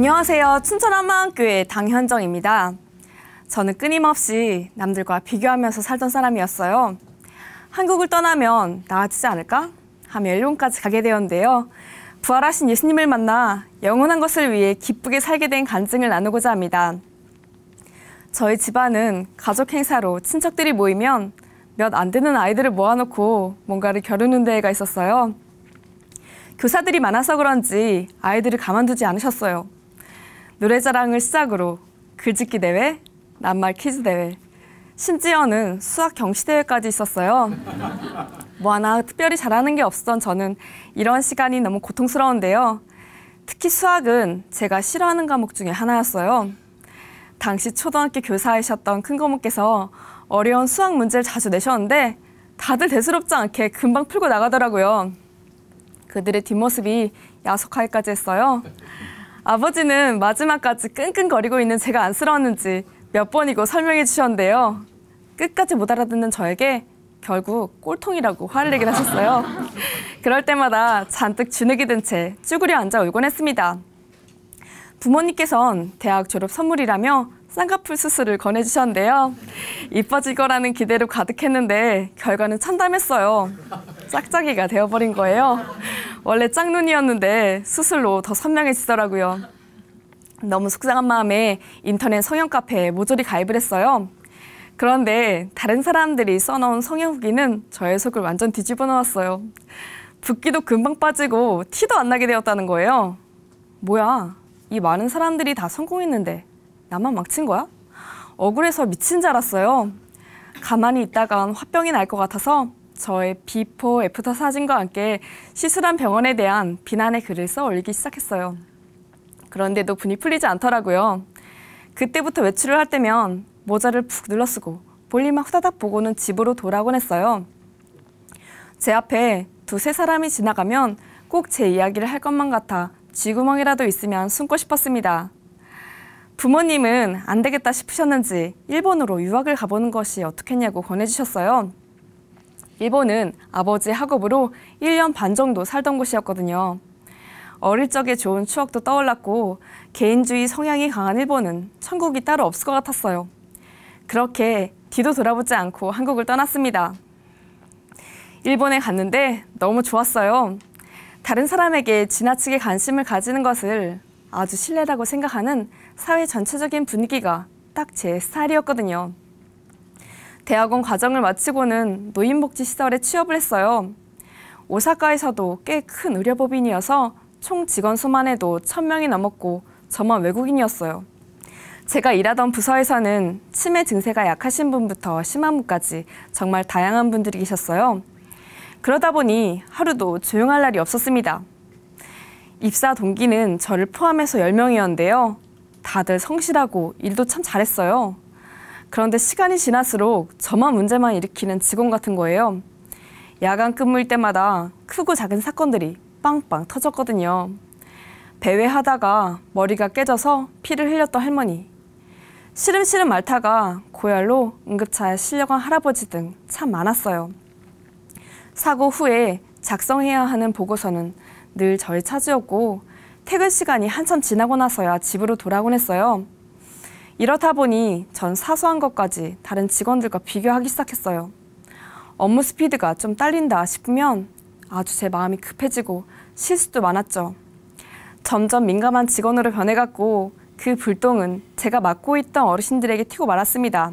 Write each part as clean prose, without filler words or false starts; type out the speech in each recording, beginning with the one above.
안녕하세요. 춘천한마음교회 당현정입니다. 저는 끊임없이 남들과 비교하면서 살던 사람이었어요. 한국을 떠나면 나아지지 않을까 하며 일본까지 가게 되었는데요. 부활하신 예수님을 만나 영원한 것을 위해 기쁘게 살게 된 간증을 나누고자 합니다. 저희 집안은 가족 행사로 친척들이 모이면 몇 안 되는 아이들을 모아놓고 뭔가를 겨루는 대회가 있었어요. 교사들이 많아서 그런지 아이들을 가만두지 않으셨어요. 노래자랑을 시작으로 글짓기 대회, 낱말 퀴즈 대회, 심지어는 수학 경시 대회까지 있었어요. 뭐 하나 특별히 잘하는 게 없었던 저는 이런 시간이 너무 고통스러운데요. 특히 수학은 제가 싫어하는 과목 중에 하나였어요. 당시 초등학교 교사이셨던 큰고모께서 어려운 수학 문제를 자주 내셨는데 다들 대수롭지 않게 금방 풀고 나가더라고요. 그들의 뒷모습이 야속하기까지 했어요. 아버지는 마지막까지 끙끙거리고 있는 제가 안쓰러웠는지 몇 번이고 설명해 주셨는데요. 끝까지 못 알아듣는 저에게 결국 꼴통이라고 화를 내긴 하셨어요. 그럴 때마다 잔뜩 주눅이 든 채 쭈그려 앉아 울곤 했습니다. 부모님께선 대학 졸업 선물이라며 쌍꺼풀 수술을 권해주셨는데요. 이뻐질 거라는 기대로 가득했는데 결과는 참담했어요. 짝짝이가 되어버린 거예요. 원래 짝눈이었는데 수술로 더 선명해지더라고요. 너무 속상한 마음에 인터넷 성형 카페에 모조리 가입을 했어요. 그런데 다른 사람들이 써놓은 성형 후기는 저의 속을 완전 뒤집어 놓았어요. 붓기도 금방 빠지고 티도 안 나게 되었다는 거예요. 뭐야, 이 많은 사람들이 다 성공했는데 나만 망친 거야? 억울해서 미친 줄 알았어요. 가만히 있다간 화병이 날 것 같아서 저의 비포 애프터 사진과 함께 시술한 병원에 대한 비난의 글을 써 올리기 시작했어요. 그런데도 분이 풀리지 않더라고요. 그때부터 외출을 할 때면 모자를 푹 눌러쓰고 볼일만 후다닥 보고는 집으로 돌아오곤 했어요. 제 앞에 두세 사람이 지나가면 꼭 제 이야기를 할 것만 같아 쥐구멍이라도 있으면 숨고 싶었습니다. 부모님은 안 되겠다 싶으셨는지 일본으로 유학을 가보는 것이 어떻겠냐고 권해주셨어요. 일본은 아버지의 학업으로 1년 반 정도 살던 곳이었거든요. 어릴 적에 좋은 추억도 떠올랐고 개인주의 성향이 강한 일본은 천국이 따로 없을 것 같았어요. 그렇게 뒤도 돌아보지 않고 한국을 떠났습니다. 일본에 갔는데 너무 좋았어요. 다른 사람에게 지나치게 관심을 가지는 것을 아주 실례라고 생각하는 사회 전체적인 분위기가 딱 제 스타일이었거든요. 대학원 과정을 마치고는 노인복지시설에 취업을 했어요. 오사카에서도 꽤 큰 의료법인이어서 총 직원 수만 해도 1000명이 넘었고 저만 외국인이었어요. 제가 일하던 부서에서는 치매 증세가 약하신 분부터 심한 분까지 정말 다양한 분들이 계셨어요. 그러다 보니 하루도 조용할 날이 없었습니다. 입사 동기는 저를 포함해서 10명이었는데요. 다들 성실하고 일도 참 잘했어요. 그런데 시간이 지날수록 저만 문제만 일으키는 직원 같은 거예요. 야간 근무일 때마다 크고 작은 사건들이 빵빵 터졌거든요. 배회하다가 머리가 깨져서 피를 흘렸던 할머니, 시름시름 앓다가 고열로 응급차에 실려간 할아버지 등 참 많았어요. 사고 후에 작성해야 하는 보고서는 늘 저의 차지였고 퇴근 시간이 한참 지나고 나서야 집으로 돌아오곤 했어요. 이렇다 보니 전 사소한 것까지 다른 직원들과 비교하기 시작했어요. 업무 스피드가 좀 딸린다 싶으면 아주 제 마음이 급해지고 실수도 많았죠. 점점 민감한 직원으로 변해갔고 그 불똥은 제가 맡고 있던 어르신들에게 튀고 말았습니다.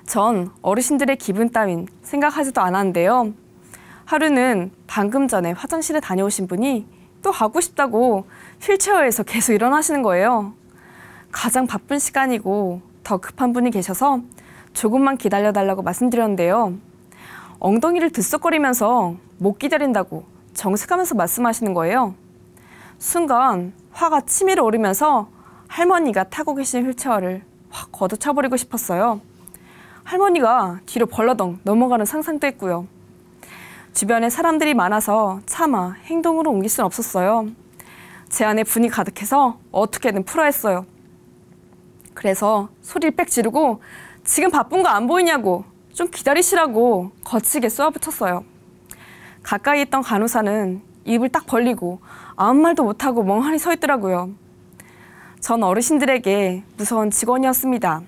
전 어르신들의 기분 따윈 생각하지도 않았는데요. 하루는 방금 전에 화장실에 다녀오신 분이 또 가고 싶다고 휠체어에서 계속 일어나시는 거예요. 가장 바쁜 시간이고 더 급한 분이 계셔서 조금만 기다려달라고 말씀드렸는데요. 엉덩이를 들썩거리면서 못 기다린다고 정색하면서 말씀하시는 거예요. 순간 화가 치밀어 오르면서 할머니가 타고 계신 휠체어를 확 걷어차버리고 싶었어요. 할머니가 뒤로 벌러덩 넘어가는 상상도 했고요. 주변에 사람들이 많아서 차마 행동으로 옮길 수는 없었어요. 제 안에 분이 가득해서 어떻게든 풀어야 했어요. 그래서 소리를 빽 지르고 지금 바쁜 거 안 보이냐고 좀 기다리시라고 거치게 쏘아붙였어요. 가까이 있던 간호사는 입을 딱 벌리고 아무 말도 못하고 멍하니 서 있더라고요. 전 어르신들에게 무서운 직원이었습니다.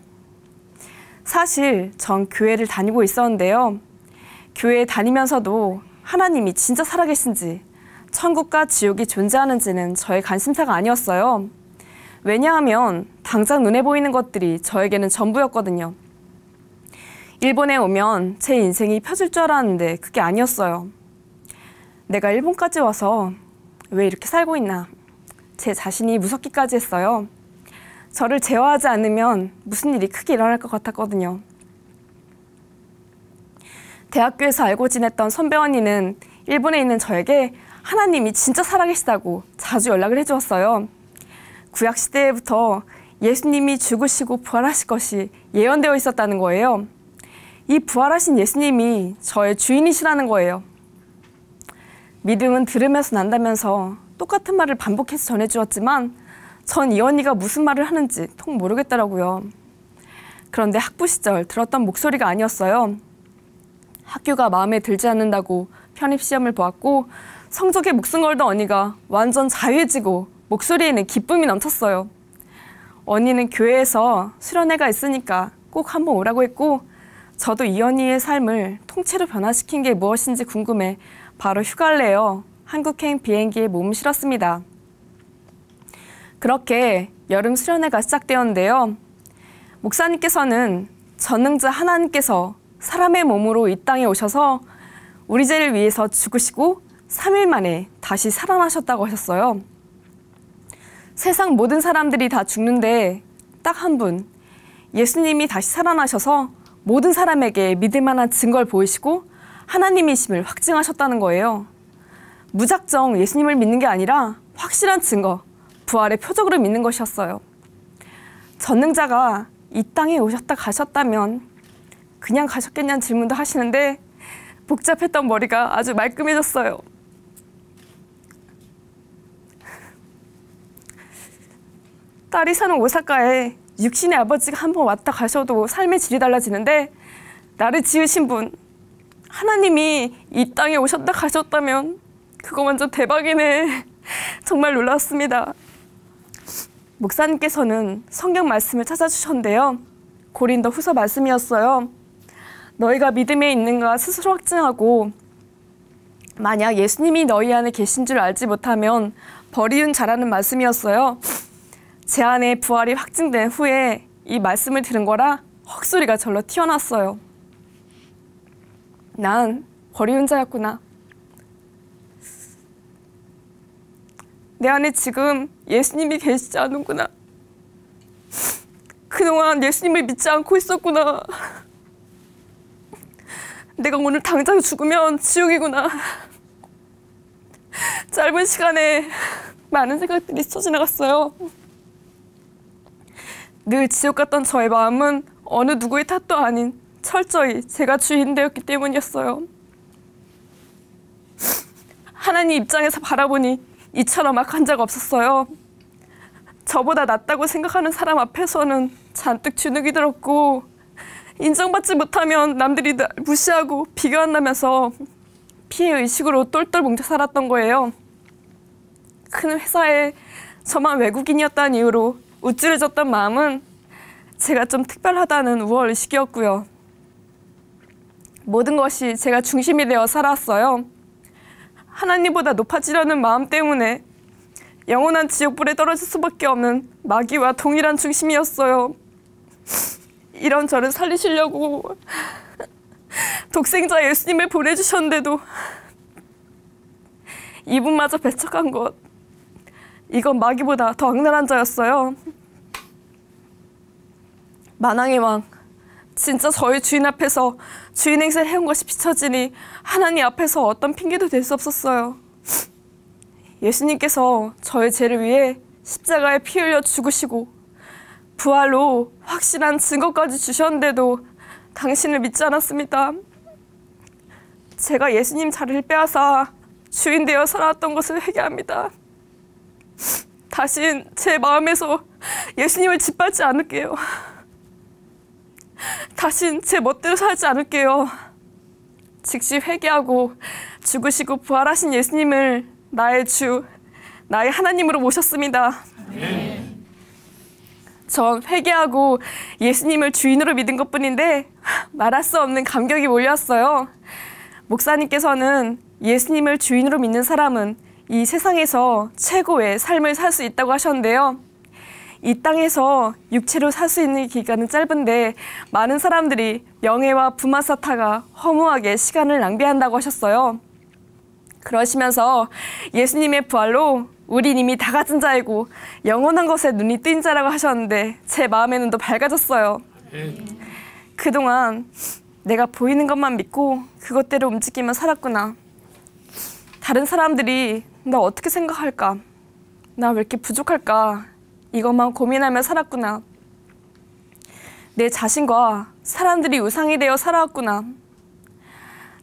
사실 전 교회를 다니고 있었는데요. 교회에 다니면서도 하나님이 진짜 살아계신지, 천국과 지옥이 존재하는지는 저의 관심사가 아니었어요. 왜냐하면 당장 눈에 보이는 것들이 저에게는 전부였거든요. 일본에 오면 제 인생이 펴질 줄 알았는데 그게 아니었어요. 내가 일본까지 와서 왜 이렇게 살고 있나, 제 자신이 무섭기까지 했어요. 저를 제어하지 않으면 무슨 일이 크게 일어날 것 같았거든요. 대학교에서 알고 지냈던 선배 언니는 일본에 있는 저에게 하나님이 진짜 살아계시다고 자주 연락을 해주었어요. 구약시대부터 예수님이 죽으시고 부활하실 것이 예언되어 있었다는 거예요. 이 부활하신 예수님이 저의 주인이시라는 거예요. 믿음은 들으면서 난다면서 똑같은 말을 반복해서 전해주었지만 전 이 언니가 무슨 말을 하는지 통 모르겠더라고요. 그런데 학부 시절 들었던 목소리가 아니었어요. 학교가 마음에 들지 않는다고 편입시험을 보았고 성적에 목숨 걸던 언니가 완전 자유해지고 목소리에는 기쁨이 넘쳤어요. 언니는 교회에서 수련회가 있으니까 꼭 한번 오라고 했고 저도 이 언니의 삶을 통째로 변화시킨 게 무엇인지 궁금해 바로 휴가를 내어 한국행 비행기에 몸을 실었습니다. 그렇게 여름 수련회가 시작되었는데요. 목사님께서는 전능자 하나님께서 사람의 몸으로 이 땅에 오셔서 우리 죄를 위해서 죽으시고 3일 만에 다시 살아나셨다고 하셨어요. 세상 모든 사람들이 다 죽는데 딱 한 분, 예수님이 다시 살아나셔서 모든 사람에게 믿을 만한 증거를 보이시고 하나님이심을 확증하셨다는 거예요. 무작정 예수님을 믿는 게 아니라 확실한 증거, 부활의 표적으로 믿는 것이었어요. 전능자가 이 땅에 오셨다 가셨다면 그냥 가셨겠냐는 질문도 하시는데 복잡했던 머리가 아주 말끔해졌어요. 딸이 사는 오사카에 육신의 아버지가 한번 왔다 가셔도 삶의 질이 달라지는데 나를 지으신 분, 하나님이 이 땅에 오셨다 가셨다면 그거 완전 대박이네. 정말 놀랐습니다. 목사님께서는 성경 말씀을 찾아주셨는데요. 고린도 후서 말씀이었어요. 너희가 믿음에 있는가 스스로 확증하고 만약 예수님이 너희 안에 계신 줄 알지 못하면 버리운 자라는 말씀이었어요. 제 안에 부활이 확증된 후에 이 말씀을 들은 거라 헉소리가 절로 튀어났어요. 난 버리운 자였구나. 내 안에 지금 예수님이 계시지 않은구나. 그동안 예수님을 믿지 않고 있었구나. 내가 오늘 당장 죽으면 지옥이구나. 짧은 시간에 많은 생각들이 스쳐 지나갔어요. 늘 지옥 같던 저의 마음은 어느 누구의 탓도 아닌 철저히 제가 주인 되었기 때문이었어요. 하나님 입장에서 바라보니 이처럼 악한 자가 없었어요. 저보다 낫다고 생각하는 사람 앞에서는 잔뜩 주눅이 들었고 인정받지 못하면 남들이 날 무시하고 비교한다면서 피해의식으로 똘똘 뭉쳐 살았던 거예요. 큰 회사에 저만 외국인이었다는 이유로 우쭐해졌던 마음은 제가 좀 특별하다는 우월의식이었고요. 모든 것이 제가 중심이 되어 살았어요. 하나님보다 높아지려는 마음 때문에 영원한 지옥불에 떨어질 수밖에 없는 마귀와 동일한 중심이었어요. 이런 저를 살리시려고 독생자 예수님을 보내주셨는데도 이분마저 배척한 것, 이건 마귀보다 더 악랄한 자였어요. 만왕의 왕, 진짜 저희 주인 앞에서 주인 행세를 해온 것이 비춰지니 하나님 앞에서 어떤 핑계도 될 수 없었어요. 예수님께서 저의 죄를 위해 십자가에 피 흘려 죽으시고 부활로 확실한 증거까지 주셨는데도 당신을 믿지 않았습니다. 제가 예수님 자리를 빼앗아 주인 되어 살아왔던 것을 회개합니다. 다신 제 마음에서 예수님을 짓밟지 않을게요. 다신 제 멋대로 살지 않을게요. 즉시 회개하고 죽으시고 부활하신 예수님을 나의 주, 나의 하나님으로 모셨습니다. 네. 전 회개하고 예수님을 주인으로 믿은 것뿐인데 말할 수 없는 감격이 몰려왔어요. 목사님께서는 예수님을 주인으로 믿는 사람은 이 세상에서 최고의 삶을 살 수 있다고 하셨는데요. 이 땅에서 육체로 살 수 있는 기간은 짧은데 많은 사람들이 명예와 부만 쌓다가 허무하게 시간을 낭비한다고 하셨어요. 그러시면서 예수님의 부활로 우린 이미 다 가진 자이고 영원한 것에 눈이 뜨인 자라고 하셨는데 제 마음의 눈도 밝아졌어요. 그동안 내가 보이는 것만 믿고 그것대로 움직이며 살았구나. 다른 사람들이 나 어떻게 생각할까? 나 왜 이렇게 부족할까? 이것만 고민하며 살았구나. 내 자신과 사람들이 우상이 되어 살아왔구나.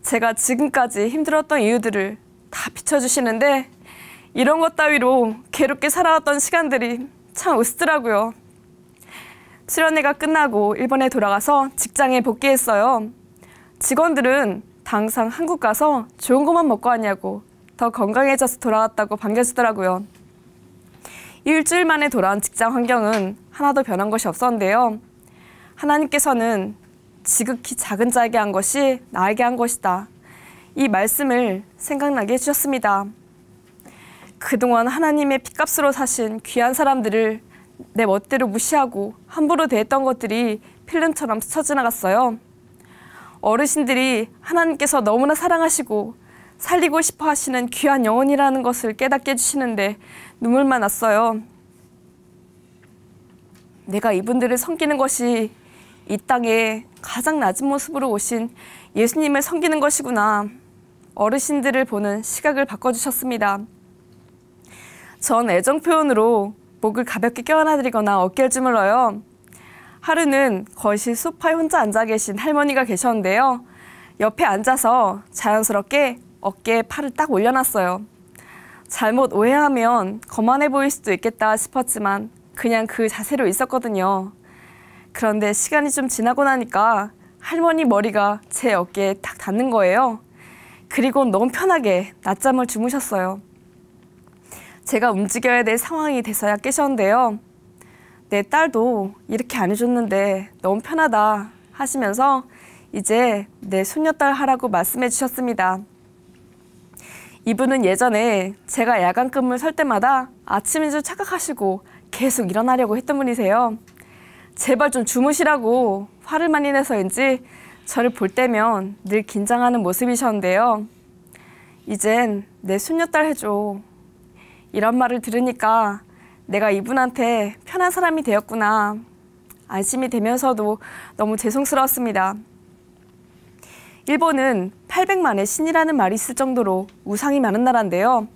제가 지금까지 힘들었던 이유들을 다 비춰주시는데 이런 것 따위로 괴롭게 살아왔던 시간들이 참 우스더라고요. 수련회가 끝나고 일본에 돌아가서 직장에 복귀했어요. 직원들은 당장 한국 가서 좋은 것만 먹고 왔냐고 더 건강해져서 돌아왔다고 반겨주더라고요. 일주일 만에 돌아온 직장 환경은 하나도 변한 것이 없었는데요. 하나님께서는 지극히 작은 자에게 한 것이 나에게 한 것이다. 이 말씀을 생각나게 해주셨습니다. 그동안 하나님의 핏값으로 사신 귀한 사람들을 내 멋대로 무시하고 함부로 대했던 것들이 필름처럼 스쳐 지나갔어요. 어르신들이 하나님께서 너무나 사랑하시고 살리고 싶어 하시는 귀한 영혼이라는 것을 깨닫게 해주시는데 눈물만 났어요. 내가 이분들을 섬기는 것이 이 땅에 가장 낮은 모습으로 오신 예수님을 섬기는 것이구나. 어르신들을 보는 시각을 바꿔주셨습니다. 전 애정 표현으로 목을 가볍게 껴안아드리거나 어깨를 주물러요. 하루는 거실 소파에 혼자 앉아 계신 할머니가 계셨는데요. 옆에 앉아서 자연스럽게 어깨에 팔을 딱 올려놨어요. 잘못 오해하면 거만해 보일 수도 있겠다 싶었지만 그냥 그 자세로 있었거든요. 그런데 시간이 좀 지나고 나니까 할머니 머리가 제 어깨에 딱 닿는 거예요. 그리고 너무 편하게 낮잠을 주무셨어요. 제가 움직여야 될 상황이 돼서야 깨셨는데요. 내 딸도 이렇게 안 해줬는데 너무 편하다 하시면서 이제 내 손녀딸 하라고 말씀해 주셨습니다. 이분은 예전에 제가 야간 근무를 설 때마다 아침인 줄 착각하시고 계속 일어나려고 했던 분이세요. 제발 좀 주무시라고 화를 많이 내서인지 저를 볼 때면 늘 긴장하는 모습이셨는데요. 이젠 내 손녀딸 해줘. 이런 말을 들으니까 내가 이분한테 편한 사람이 되었구나. 안심이 되면서도 너무 죄송스러웠습니다. 일본은 800만의 신이라는 말이 있을 정도로 우상이 많은 나라인데요.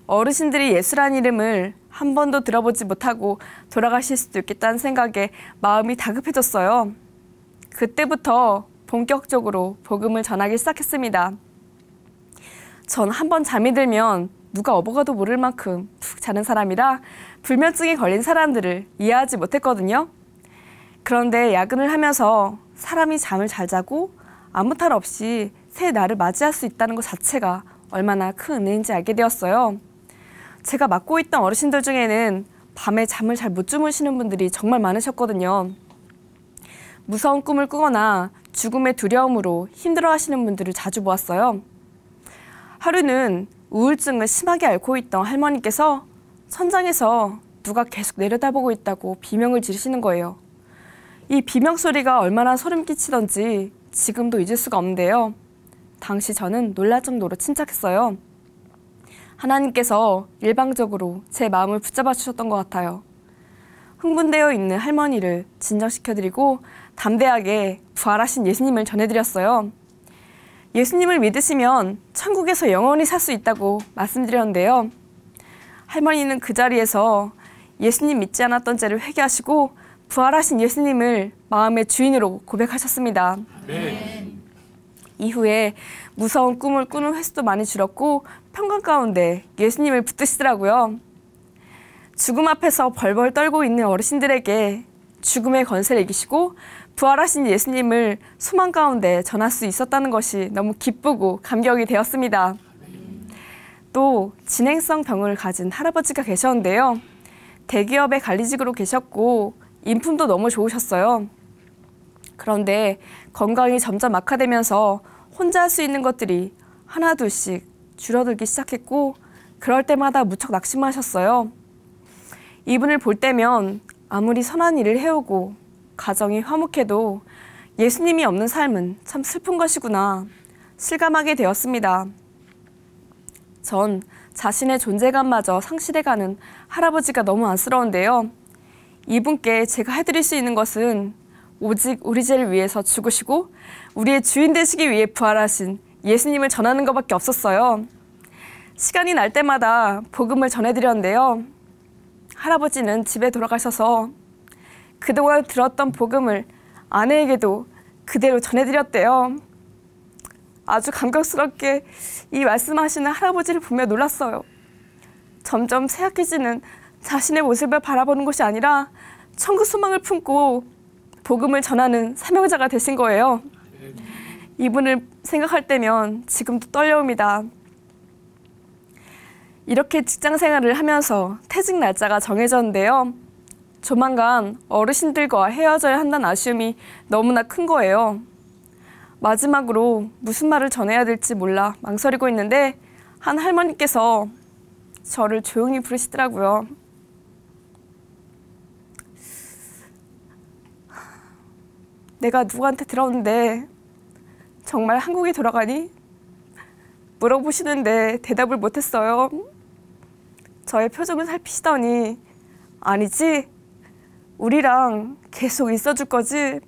어르신들이 예수란 이름을 한 번도 들어보지 못하고 돌아가실 수도 있겠다는 생각에 마음이 다급해졌어요. 그때부터 본격적으로 복음을 전하기 시작했습니다. 전 한 번 잠이 들면 누가 업어가도 모를 만큼 푹 자는 사람이라 불면증에 걸린 사람들을 이해하지 못했거든요. 그런데 야근을 하면서 사람이 잠을 잘 자고 아무 탈 없이 새 날을 맞이할 수 있다는 것 자체가 얼마나 큰 은혜인지 알게 되었어요. 제가 맡고 있던 어르신들 중에는 밤에 잠을 잘 못 주무시는 분들이 정말 많으셨거든요. 무서운 꿈을 꾸거나 죽음의 두려움으로 힘들어하시는 분들을 자주 보았어요. 하루는 우울증을 심하게 앓고 있던 할머니께서 천장에서 누가 계속 내려다보고 있다고 비명을 지르시는 거예요. 이 비명 소리가 얼마나 소름 끼치던지 지금도 잊을 수가 없는데요. 당시 저는 놀랄 정도로 침착했어요. 하나님께서 일방적으로 제 마음을 붙잡아 주셨던 것 같아요. 흥분되어 있는 할머니를 진정시켜드리고 담대하게 부활하신 예수님을 전해드렸어요. 예수님을 믿으시면 천국에서 영원히 살 수 있다고 말씀드렸는데요. 할머니는 그 자리에서 예수님 믿지 않았던 죄를 회개하시고 부활하신 예수님을 마음의 주인으로 고백하셨습니다. 네. 이후에 무서운 꿈을 꾸는 횟수도 많이 줄었고 평강 가운데 예수님을 붙드시더라고요. 죽음 앞에서 벌벌 떨고 있는 어르신들에게 죽음의 권세를 이기시고 부활하신 예수님을 소망 가운데 전할 수 있었다는 것이 너무 기쁘고 감격이 되었습니다. 또 진행성 병을 가진 할아버지가 계셨는데요. 대기업의 관리직으로 계셨고 인품도 너무 좋으셨어요. 그런데 건강이 점점 악화되면서 혼자 할 수 있는 것들이 하나둘씩 줄어들기 시작했고 그럴 때마다 무척 낙심하셨어요. 이분을 볼 때면 아무리 선한 일을 해오고 가정이 화목해도 예수님이 없는 삶은 참 슬픈 것이구나 실감하게 되었습니다. 전 자신의 존재감마저 상실해가는 할아버지가 너무 안쓰러운데요. 이분께 제가 해드릴 수 있는 것은 오직 우리 죄를 위해서 죽으시고 우리의 주인 되시기 위해 부활하신 예수님을 전하는 것밖에 없었어요. 시간이 날 때마다 복음을 전해드렸는데요. 할아버지는 집에 돌아가셔서 그동안 들었던 복음을 아내에게도 그대로 전해드렸대요. 아주 감격스럽게 이 말씀하시는 할아버지를 보며 놀랐어요. 점점 쇠약해지는 자신의 모습을 바라보는 것이 아니라 천국 소망을 품고 복음을 전하는 사명자가 되신 거예요. 이분을 생각할 때면 지금도 떨려옵니다. 이렇게 직장 생활을 하면서 퇴직 날짜가 정해졌는데요. 조만간 어르신들과 헤어져야 한다는 아쉬움이 너무나 큰 거예요. 마지막으로 무슨 말을 전해야 될지 몰라 망설이고 있는데 한 할머니께서 저를 조용히 부르시더라고요. 내가 누구한테 들었는데 정말 한국에 돌아가니? 물어보시는데 대답을 못했어요. 저의 표정을 살피시더니 아니지, 우리랑 계속 있어줄 거지?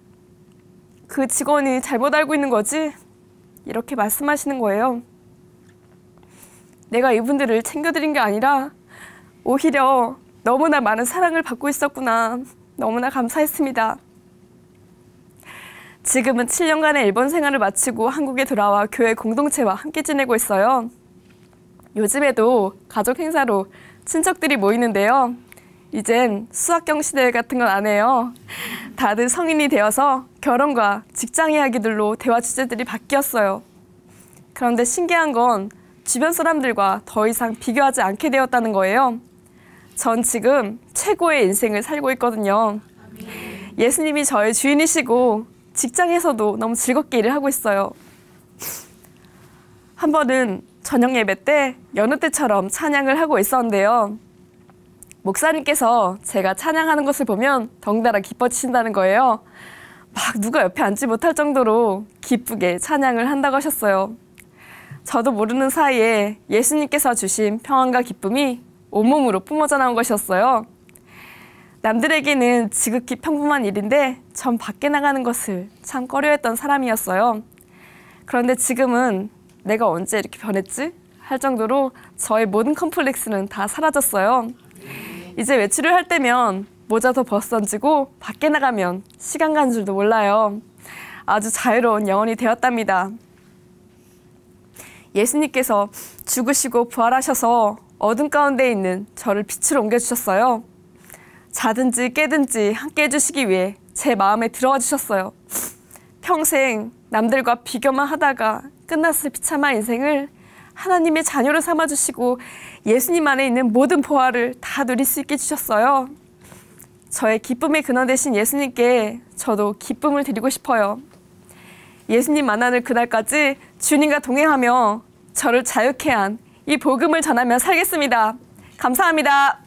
그 직원이 잘못 알고 있는 거지? 이렇게 말씀하시는 거예요. 내가 이분들을 챙겨드린 게 아니라 오히려 너무나 많은 사랑을 받고 있었구나. 너무나 감사했습니다. 지금은 7년간의 일본 생활을 마치고 한국에 돌아와 교회 공동체와 함께 지내고 있어요. 요즘에도 가족 행사로 친척들이 모이는데요. 이젠 수학경시대회 같은 건 안 해요. 다들 성인이 되어서 결혼과 직장 이야기들로 대화 주제들이 바뀌었어요. 그런데 신기한 건 주변 사람들과 더 이상 비교하지 않게 되었다는 거예요. 전 지금 최고의 인생을 살고 있거든요. 예수님이 저의 주인이시고 직장에서도 너무 즐겁게 일을 하고 있어요. 한 번은 저녁 예배 때 여느 때처럼 찬양을 하고 있었는데요. 목사님께서 제가 찬양하는 것을 보면 덩달아 기뻐지신다는 거예요. 막 누가 옆에 앉지 못할 정도로 기쁘게 찬양을 한다고 하셨어요. 저도 모르는 사이에 예수님께서 주신 평안과 기쁨이 온몸으로 뿜어져 나온 것이었어요. 남들에게는 지극히 평범한 일인데 전 밖에 나가는 것을 참 꺼려했던 사람이었어요. 그런데 지금은 내가 언제 이렇게 변했지? 할 정도로 저의 모든 컴플렉스는 다 사라졌어요. 이제 외출을 할 때면 모자도 벗던지고 밖에 나가면 시간 가는 줄도 몰라요. 아주 자유로운 영혼이 되었답니다. 예수님께서 죽으시고 부활하셔서 어둠 가운데 있는 저를 빛으로 옮겨주셨어요. 자든지 깨든지 함께 해주시기 위해 제 마음에 들어와 주셨어요. 평생 남들과 비교만 하다가 끝났을 비참한 인생을 하나님의 자녀로 삼아주시고 예수님 안에 있는 모든 보화를 다 누릴 수 있게 해주셨어요. 저의 기쁨의 근원 되신 예수님께 저도 기쁨을 드리고 싶어요. 예수님 만나는 그날까지 주님과 동행하며 저를 자유케 한 이 복음을 전하며 살겠습니다. 감사합니다.